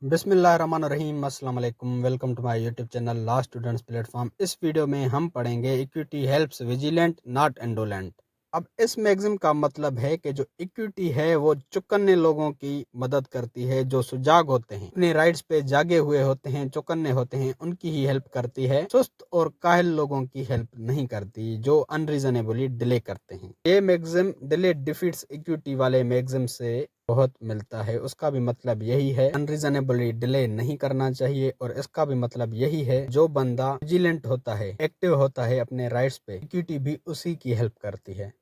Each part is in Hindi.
बिस्मिल्लाहिर्रहमानिर्रहीम, अस्सलाम वालेकुम। Welcome to my YouTube channel law students platform. इस वीडियो में हम पढ़ेंगे equity helps vigilant not indolent. अब इस मैगज़ीन का मतलब है कि जो इक्विटी है वो चौकन्ने लोगों की मदद करती है, जो सुजाग होते हैं, अपने राइट्स पे जागे हुए होते हैं, चौकन्ने होते हैं, उनकी ही हेल्प करती है। सुस्त और काहिल लोगों की हेल्प नहीं करती, जो अनरीजनेबली डिले करते हैं। ये मैगज़ीन डिले डिफीट्स इक्विटी वाले मैगज़ीन से बहुत मिलता है। उसका भी मतलब यही है, अनरीजनेबली डिले नहीं करना चाहिए। और इसका भी मतलब यही है, जो बंदा विजिलेंट होता है, एक्टिव होता है अपने राइट्स पे, इक्विटी भी उसी की हेल्प करती है।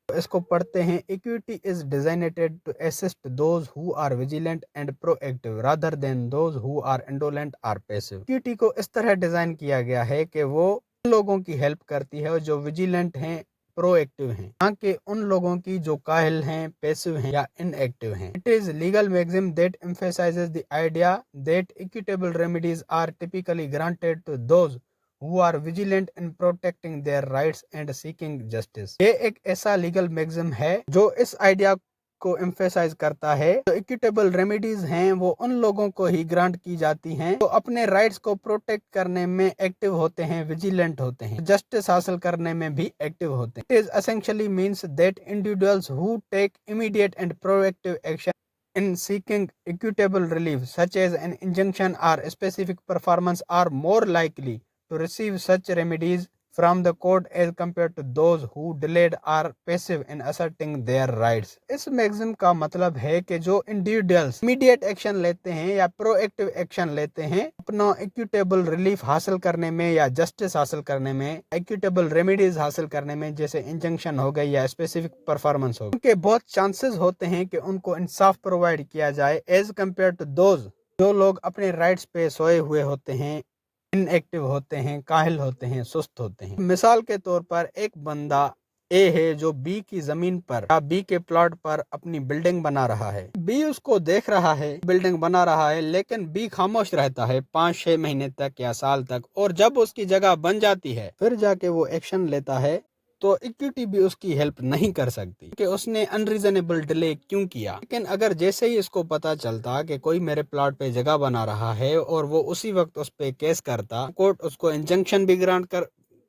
तो इसको पढ़ते हैं। Equity is designated to assist those who are vigilant and proactive rather than those who are indolent are passive. Equity को इस तरह डिजाइन किया गया है कि वो उन लोगों की हेल्प करती है जो विजिलेंट हैं, प्रोएक्टिव हैं, ना कि उन लोगों की जो काहिल हैं, पैसिव हैं या इनएक्टिव हैं। It is legal magazine that emphasises the idea that equitable remedies are typically granted to those who are vigilant in protecting their rights and seeking justice। ये एक ऐसा लीगल मैगज़ीन है जो इस आइडिया को एम्फेसाइज करता है, जो इक्विटेबल रेमेडीज हैं वो उन लोगों को ही ग्रांट की जाती हैं तो अपने राइट्स को प्रोटेक्ट करने में एक्टिव होते हैं, विजिलेंट होते हैं, जस्टिस हासिल करने में भी एक्टिव होते हैं। It is essentially means that individuals who take immediate and proactive action in seeking equitable relief such as an injunction or specific performance are more likely to receive such remedies from the court as compared to those who delayed or passive in asserting their rights। इस मैगज़ीन का मतलब है कि जो इंडिविजुअल्स इमीडिएट एक्शन लेते हैं या प्रोएक्टिव एक्शन लेते हैं अपना इक्विटेबल रिलीफ हासिल करने में या जस्टिस हासिल करने में, इक्विटेबल रेमेडीज हासिल करने में, जैसे इंजंक्शन हो गई या स्पेसिफिक परफॉर्मेंस हो गई, उनके बहुत चांसेस होते हैं कि उनको इंसाफ प्रोवाइड किया जाए एज कम्पेयर टू दोज जो लोग अपने राइट्स पे सोए हुए होते हैं, इनएक्टिव होते हैं, काहिल होते हैं, सुस्त होते हैं। मिसाल के तौर पर एक बंदा ए है जो बी की जमीन पर या बी के प्लॉट पर अपनी बिल्डिंग बना रहा है। बी उसको देख रहा है, बिल्डिंग बना रहा है, लेकिन बी खामोश रहता है 5-6 महीने तक या साल तक, और जब उसकी जगह बन जाती है फिर जाके वो एक्शन लेता है। तो इक्विटी भी उसकी हेल्प नहीं कर सकती कि उसने अनरीजनेबल डिले क्यों किया। लेकिन अगर जैसे ही इसको पता चलता कि कोई मेरे प्लॉट पे जगह बना रहा है और वो उसी वक्त उस पे केस करता, कोर्ट उसको इंजंक्शन भी ग्रांट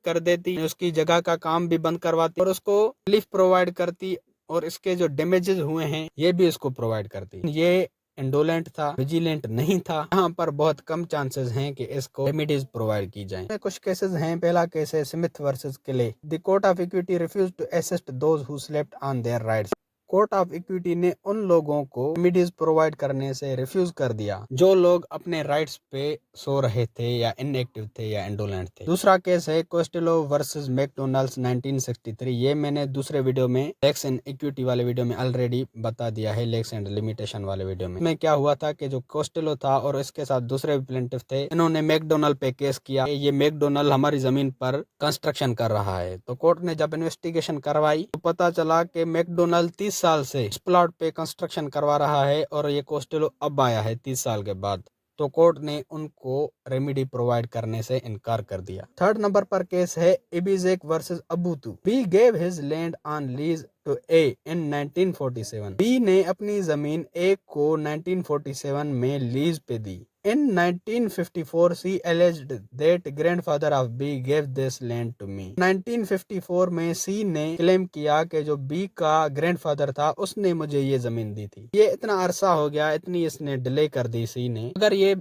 कर देती, उसकी जगह का काम भी बंद करवाती और उसको रिलीफ प्रोवाइड करती, और इसके जो डैमेजेस हुए हैं ये भी उसको प्रोवाइड करती। ये इंडोलेंट था, विजिलेंट नहीं था। यहाँ पर बहुत कम चांसेस हैं कि इसको रेमेडीज प्रोवाइड की जाएं। कुछ केसेस हैं। पहला केस है Smith versus Clay. The court of equity refuse to assist those who slept on their rights. Court of equity ने उन लोगों को रेमेडीज प्रोवाइड करने से रिफ्यूज कर दिया जो लोग अपने राइट्स पे सो रहे थे या इनएक्टिव थे या इंडोलेंट थे। दूसरा केस है कोस्टेलो वर्सेस मैकडोनल्ड्स 1963। ये मैंने दूसरे वीडियो में लेक्स एंड इक्विटी वाले वीडियो में ऑलरेडी बता दिया है, लेक्स एंड लिमिटेशन वाले वीडियो में क्या हुआ था कि जो कोस्टेलो था और इसके साथ दूसरे प्लेंटिफ थे, इन्होंने मैकडोनल्ड पे केस किया, ये मैकडोनल्ड हमारी जमीन पर कंस्ट्रक्शन कर रहा है। तो कोर्ट ने जब इन्वेस्टिगेशन करवाई तो पता चला कि मैकडोनल्ड 30 साल से इस प्लॉट पे कंस्ट्रक्शन करवा रहा है और ये कोस्टेलो अब आया है 30 साल के बाद। तो कोर्ट ने उनको रेमेडी प्रोवाइड करने से इनकार कर दिया। थर्ड नंबर पर केस है इबिजेक वर्सेस अबूतू। B gave his land on lease to A in 1947। B ने अपनी जमीन ए को 1947 में लीज पे दी। In 1954, C alleged that grandfather of B gave this land to me। 1954 में C ने क्लेम किया कि जो B का ग्रैंडफादर था उसने मुझे ये जमीन दी थी। ये इतना अरसा हो गया, इतनी इसने डिले कर दी C ने। अगर ये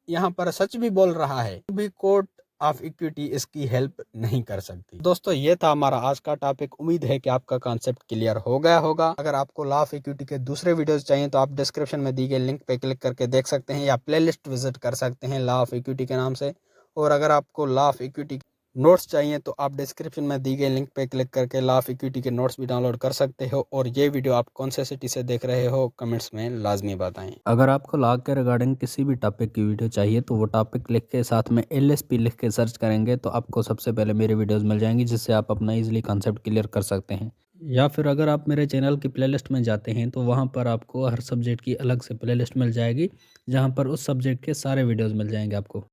यहाँ पर सच भी बोल रहा है तो भी कोर्ट ऑफ इक्विटी इसकी हेल्प नहीं कर सकती। दोस्तों, ये था हमारा आज का टॉपिक। उम्मीद है कि आपका कॉन्सेप्ट क्लियर हो गया होगा। अगर आपको लॉ ऑफ इक्विटी के दूसरे वीडियोस चाहिए तो आप डिस्क्रिप्शन में दी गई लिंक पे क्लिक करके देख सकते हैं या प्लेलिस्ट विजिट कर सकते हैं लॉ ऑफ इक्विटी के नाम से। और अगर आपको लॉ ऑफ इक्विटी नोट्स चाहिए तो आप डिस्क्रिप्शन में दी गई लिंक पे क्लिक करके लॉ ऑफ इक्विटी के नोट्स भी डाउनलोड कर सकते हो। और ये वीडियो आप कौन से सिटी से देख रहे हो कमेंट्स में लाजमी बताएं। अगर आपको लॉ के रिगार्डिंग किसी भी टॉपिक की वीडियो चाहिए तो वो टॉपिक लिख के साथ में LSP लिख के सर्च करेंगे तो आपको सबसे पहले मेरी वीडियोस मिल जाएंगी, जिससे आप अपना इजीली कॉन्सेप्ट क्लियर कर सकते हैं। या फिर अगर आप मेरे चैनल की प्लेलिस्ट में जाते हैं तो वहाँ पर आपको हर सब्जेक्ट की अलग से प्लेलिस्ट मिल जाएगी, जहाँ पर उस सब्जेक्ट के सारे वीडियोज़ मिल जाएंगे आपको।